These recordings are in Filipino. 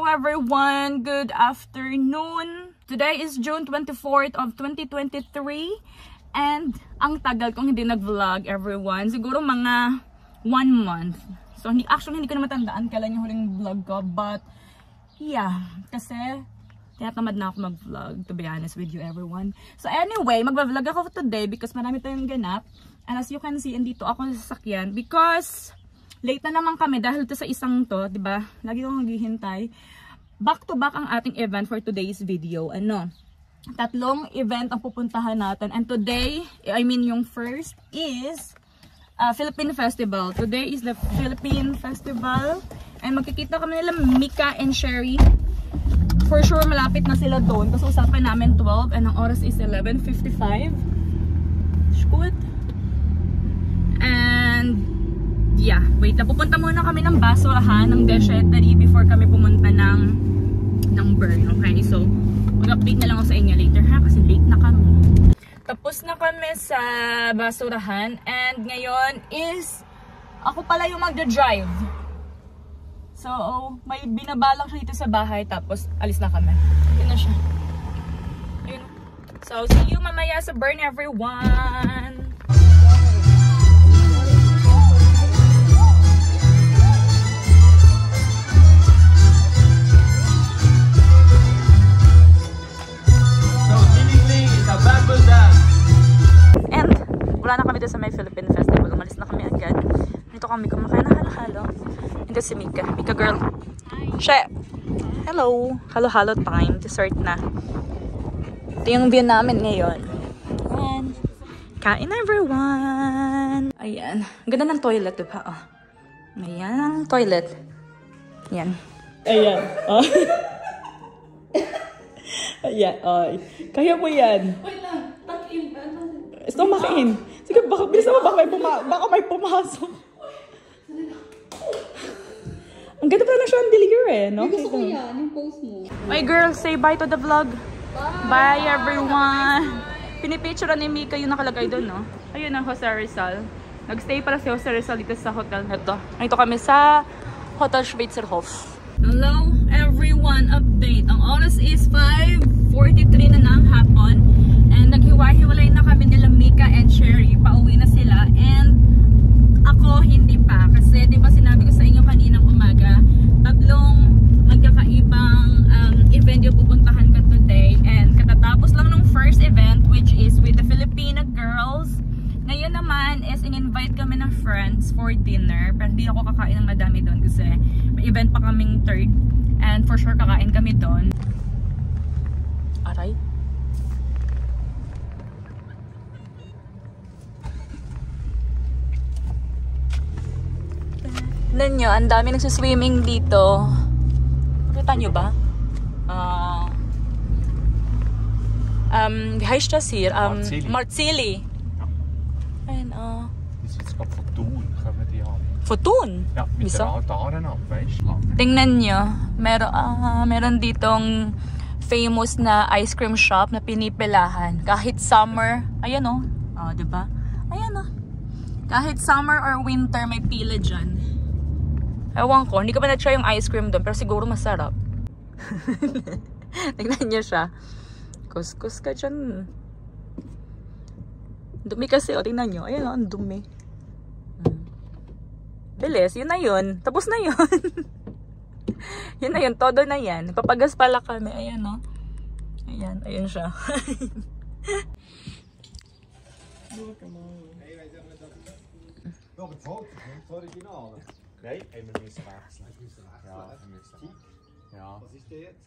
Hello everyone! Good afternoon! Today is June 24th of 2023 and ang tagal kong hindi nag-vlog everyone. Siguro mga 1 month. So actually hindi ko na matandaan kailan yung huling vlog ko, but yeah, kasi tinatamad na ako mag-vlog, to be honest with you everyone. So anyway, mag-vlog ako today because marami tayong ganap. And as you can see, andito ako sa sasakyan because late na naman kami dahil to sa isang to, diba? Lagi akong naghihintay. Back to back ang ating event for today's video. Tatlong event ang pupuntahan natin. And today, I mean yung first is Philippine Festival. Today is the Philippine Festival. And magkikita kami nila Mika and Sherry. For sure, malapit na sila doon. Kasi usapan namin 12 and ang oras is 11:55. Good. And yeah, wait na. Pupunta muna kami ng basurahan, ng Dechetery before kami pumunta ng Burn. Okay, so mag-update na lang ako sa inyo later ha, kasi late na kami. Tapos na kami sa basurahan and ngayon is ako pala yung magdadrive. So, may binabalak siya dito sa bahay tapos alis na kami. Yun na siya. Ayun. So, see you mamaya sa Burn everyone! And wala na kami dito sa may Philippine Festival. Umalis na kami agad. Dito kami kumakain na halo-halo. Ito si Mika. Mika girl. She! Hello! Halo-halo time. Dessert na. Ito yung view namin ngayon. Ayan. Kain everyone! Ayan. Ganda ng toilet, diba? Oh. Ayan ang toilet. Ayan. Ayan. Oh. Ayan. Oh. Kaya mo yan. Wait lang. Takin. Gusto makin. Sige, baka bilisan mo. Baka may pumasok. Ang ganda pala ng chandelier eh, no? Gusto ko yan, yung post mo. My girl, say bye to the vlog. Bye everyone. Pinipicture ni Mika yung nakalagay doon, no? Ayun ang Jose Rizal. Nagstay pala si Jose Rizal dito sa hotel na ito. Ito kami sa Hotel Schweizerhof. Hello everyone, update. Ang oras is 5:43 na ng hapon. And naghiwa-hiwalay na kami nila Mika and Sherry. Pauwi na sila. And ako hindi pa. Kasi di ba sinabi ko sa inyo kaninang umaga, tatlong magkakaibang event yung pupuntahan ka today. And katatapos lang ng first event, which is with the Filipino girls. Ngayon naman is in-invite kami ng friends for dinner. Pero hindi ako kakain ng madami doon kasi may event pa kaming third. And for sure kakain kami doon. Aray. Tignan nyo, ang dami nagsiswimming dito. Nakita nyo ba? Wie heißt das hier? Marzili. Ayun, Das ist jetzt gerade von Thun, kommen die an. Von Thun? Ja, mit der Altaren ab, weißt du? Tingnan nyo, meron ditong famous na ice cream shop na pinipilahan. Kahit summer, ayan o. Diba? Ayan o. Kahit summer or winter, may pila dyan. Ewan ko, hindi ko pa na-try yung ice cream doon, pero siguro masarap. Tingnan nyo siya. Kuskus ka dyan. Dumi kasi, tingnan nyo. Ayan o, ang dumi. Bilis, yun na yun. Tapos na yun. Yun na yun, todo na yan. Papagas pala kami. Ayan o. Ayan, ayun siya. Nein, wir müssen wechseln. Ja, wir müssen. Ja. Was ist der jetzt?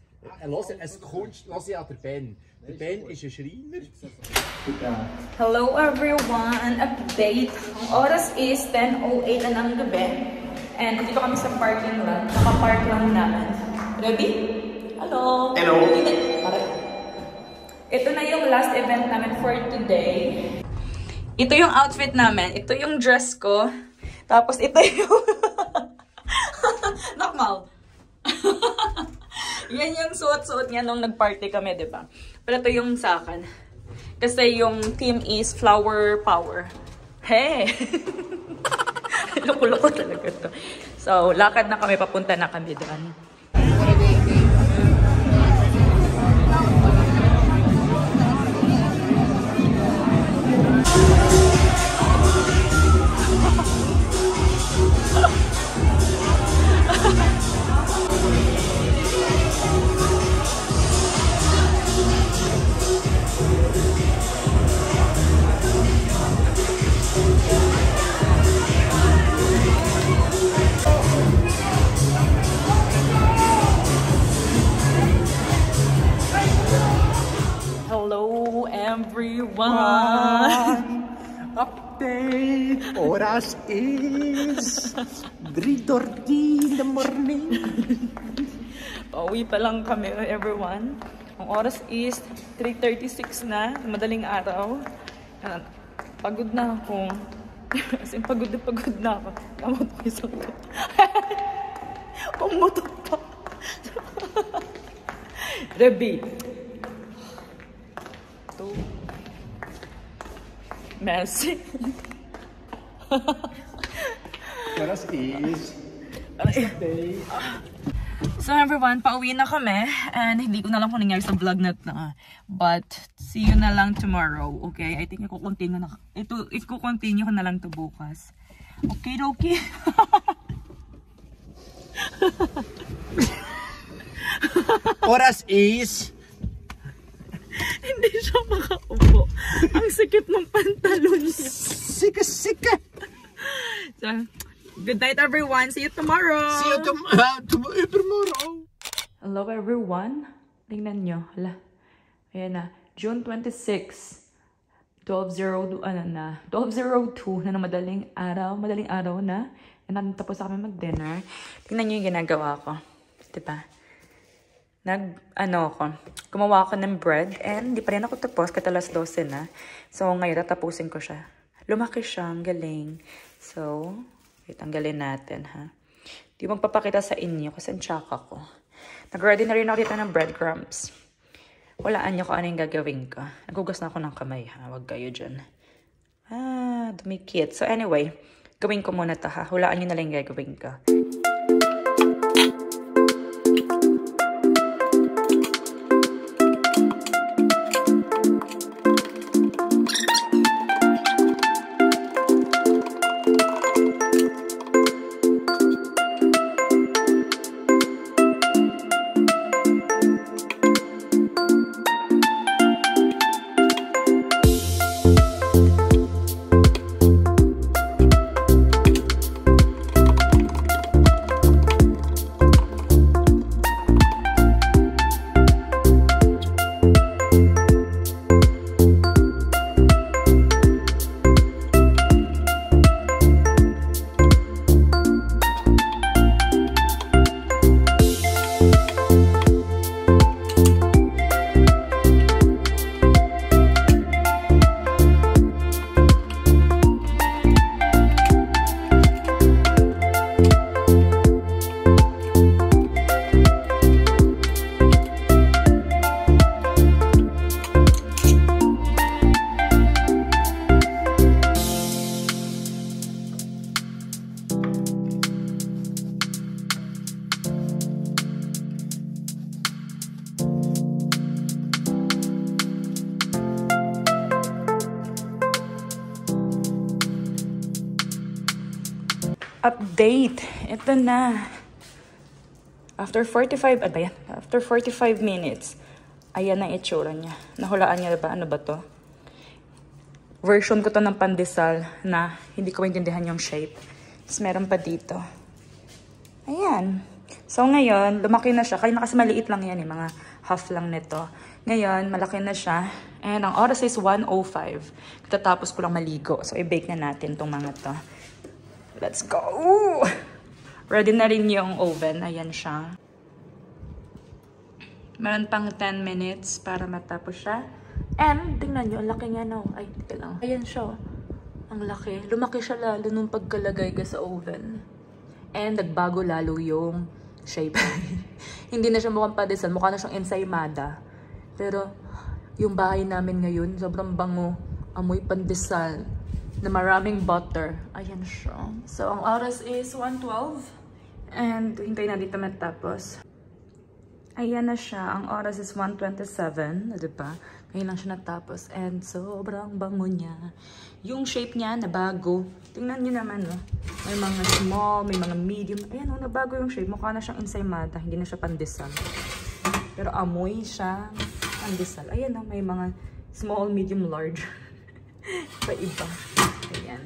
Es Kunst, lass ja der Ben. Der Ben ist ein Schreiner. Hello everyone! Update! Ang oras is 10:08 na ng gabi. And dito kami sa parking lot. Nakapark lang namin. Ready? Hello! Hello! Ito na yung last event namin for today. Ito yung outfit namin. Ito yung dress ko. Tapos ito yung... Nakmal. Yan yung suot-suot niya nung nag-party kami, diba? Pero ito yung sa akin. Kasi yung theme is flower power. Hey! Loko-loko talaga to. So, lakad na kami. Papunta na kami doon. Update! Oras is 3:30 in the morning. Pauwi pa lang kami, everyone. Ang oras is 3:36 na, madaling araw. Pagod na ako. Kasi pagod na ako. Kamot ko isang ko. Pumutok pa. Rebi. Ito. Messy. Oras is day. So everyone, pauwi na kami. And hindi ko na lang kung nangyari sa vlog na ito. But, see you na lang tomorrow. Okay? I think i-continue ko na lang ito bukas. Okay, okay. Oras is... Hindi siya makaupo. Ang sikip ng pantalon niya. Sika! So, good night everyone. See you tomorrow. See you tomorrow. Hello everyone. Tingnan nyo. Hala. Ayan na. June 26. 12:02 na madaling araw na. And tapos na kami mag-dinner. Tingnan nyo yung ginagawa ko. Diba? Gumawa ako ng bread and di pa rin ako tapos kasi alas 12 na. So, ngayon tatapusin ko siya. Lumaki siya, ang galing. So, tanggalin natin, ha? Di magpapakita sa inyo kasi ang tsaka ko. Nag-ready na rin ako dito ng breadcrumbs. Walaan nyo kung ano yung gagawin ko. Nagugas na ako ng kamay, ha? Huwag kayo dyan. Dumikit. So, anyway, gawin ko muna to, ha? Hulaan nyo na lang yung gagawin ko. Update. Ito na. After 45 minutes, ayan ang itsura niya. Nahulaan niya ba? Ano ba to? Version ko to ng pandesal na hindi ko maintindihan yung shape. Tapos meron pa dito. Ayan. So ngayon, lumaki na siya. Kaya kasi maliit lang yan, mga half lang nito. Ngayon, malaki na siya. And ang oras is 1:05. Tatapos ko lang maligo. So i-bake na natin tong mga to. Let's go! Ready na rin yung oven. Ayan siya. Meron pang 10 minutes para matapos siya. And, tingnan nyo, ang laki niya, no? Ay, tika lang. Ayan siya. Ang laki. Lumaki siya lalo nung pagkalagay ka sa oven. And, nagbago lalo yung shape. Hindi na siya mukhang padesal. Mukha na siyang ensaymada. Pero, yung bahay namin ngayon, sobrang bango. Amoy pandesal. Na maraming butter. Ayan siya. So, ang oras is 1:12. And, hintayin na dito matapos. Ayan na siya. Ang oras is 1:27. Diba? Ngayon lang siya natapos. And, sobrang bango niya. Yung shape niya, nabago. Tingnan niyo naman, no? May mga small, may mga medium. Ayan, no? Nabago yung shape. Mukha na siyang ensaymada. Hindi na siya pandesal. Pero amoy siya pandesal. Ayan, no? May mga small, medium, large. Paiba. Ayan.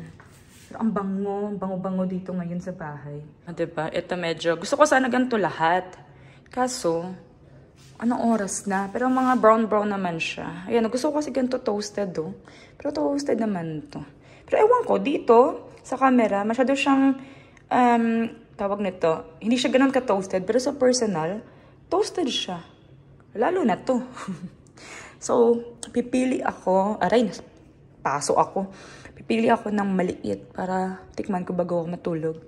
Pero ang bango dito ngayon sa bahay. Diba? Ito medyo, gusto ko sana ganito lahat. Kaso, Anong oras na? Pero mga brown-brown naman siya. Ayan, gusto ko kasi ganito toasted, oh. Pero toasted naman to. Pero ewan ko, dito, sa camera, masyado siyang, tawag nito, hindi siya ganun ka-toasted, pero sa personal, toasted siya. Lalo na to. So, pipili ako, paso ako. Pipili ako ng maliit para tikman ko bago ako matulog.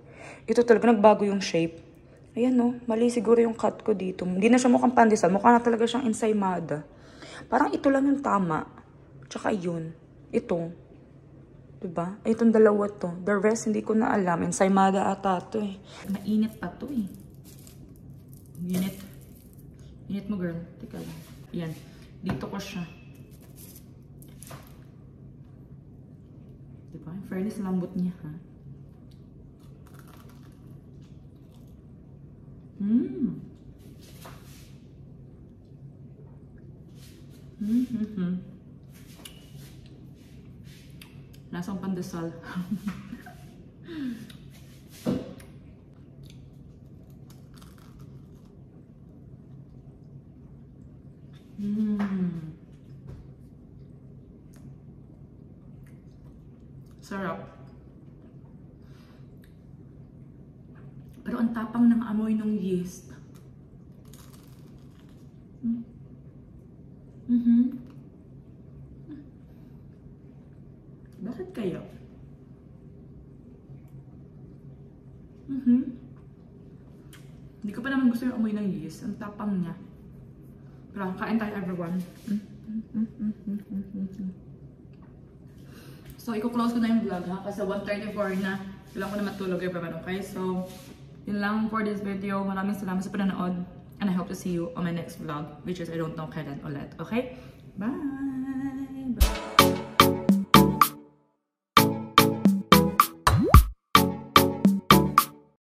Ito talaga, nagbago yung shape. Ayan no, mali siguro yung cut ko dito. Hindi na siya mukhang pandesal. Mukha na talaga siyang ensaymada. Parang ito lang yung tama. Tsaka yun. Ito. Diba? Itong dalawa to. The rest, hindi ko na alam. Ensaymada ata to eh. Mainit pa to eh. Init. Init mo girl. Teka lang. Ayan. Dito ko siya. Diba? In fairness, lambot niya ha. Lasang pandesal. Sarap. Pero ang tapang ng amoy ng yeast. Bakit kaya? Hindi ko pa naman gusto yung amoy ng yeast. Ang tapang niya. Pero kain tayo everyone. So, i-close ko na yung vlog ha. Kasi 1:34 na. Kailangan ko na matulog everyone. Okay? So, yun lang for this video. Maraming salamat sa panonood. And I hope to see you on my next vlog. Which is I don't know kailan ulit. Okay? Bye!